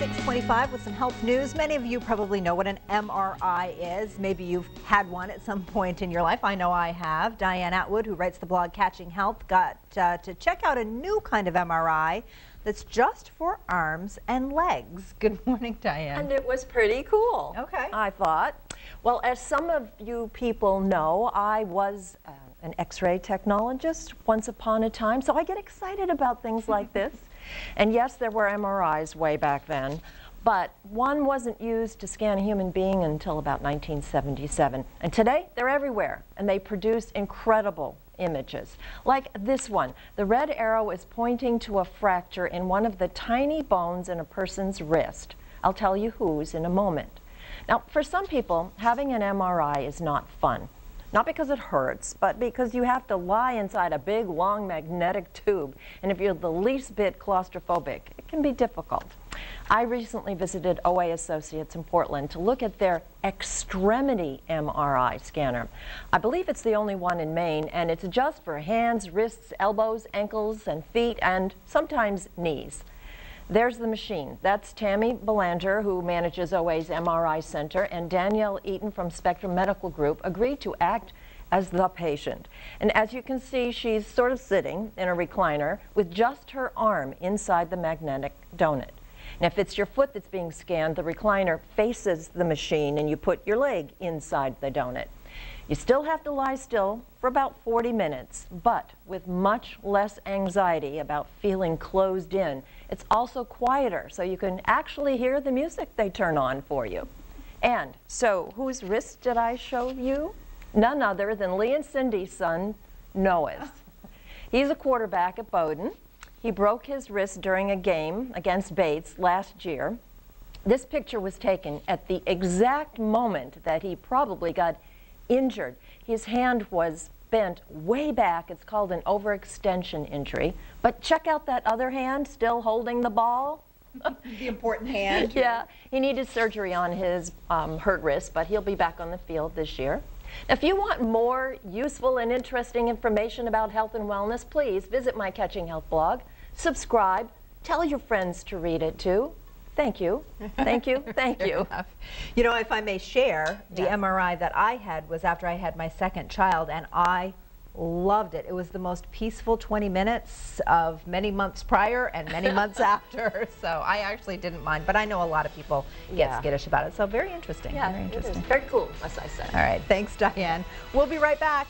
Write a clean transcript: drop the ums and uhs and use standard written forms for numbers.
6:25 with some health news. Many of you probably know what an MRI is. Maybe you've had one at some point in your life. I know I have. Diane Atwood, who writes the blog Catching Health, got to check out a new kind of MRI that's just for arms and legs. Good morning, Diane. And it was pretty cool. Okay. I thought. Well, as some of you people know, I was an X-ray technologist once upon a time, so I get excited about things like this. And yes, there were MRIs way back then, but one wasn't used to scan a human being until about 1977. And today, they're everywhere, and they produce incredible images. Like this one. The red arrow is pointing to a fracture in one of the tiny bones in a person's wrist. I'll tell you whose in a moment. Now, for some people, having an MRI is not fun. Not because it hurts, but because you have to lie inside a big, long magnetic tube. And if you're the least bit claustrophobic, it can be difficult. I recently visited OA Associates in Portland to look at their Extremity MRI scanner. I believe it's the only one in Maine, and it's just for hands, wrists, elbows, ankles, and feet, and sometimes knees. There's the machine. That's Tammy Belanger, who manages OA's MRI Center, and Danielle Eaton from Spectrum Medical Group agreed to act as the patient. And as you can see, she's sort of sitting in a recliner with just her arm inside the magnetic donut. And if it's your foot that's being scanned, the recliner faces the machine and you put your leg inside the donut. You still have to lie still for about 40 minutes, but with much less anxiety about feeling closed in. It's also quieter, so you can actually hear the music they turn on for you. And so, whose wrist did I show you? None other than Lee and Cindy's son, Noah's. He's a quarterback at Bowdoin. He broke his wrist during a game against Bates last year. This picture was taken at the exact moment that he probably got injured. His hand was bent way back. It's called an overextension injury. But check out that other hand still holding the ball. The important hand. Yeah, he needed surgery on his hurt wrist, but he'll be back on the field this year. If you want more useful and interesting information about health and wellness, please visit my Catching Health blog, subscribe, tell your friends to read it too. Thank you. Thank you. Thank you. You know, if I may share, the Yeah. MRI that I had was after I had my second child, and I loved it. It was the most peaceful 20 minutes of many months prior and many months after. So I actually didn't mind, but I know a lot of people get skittish about it. So very interesting. Yeah, very interesting. It is very cool, as I said. All right. Thanks, Diane. We'll be right back.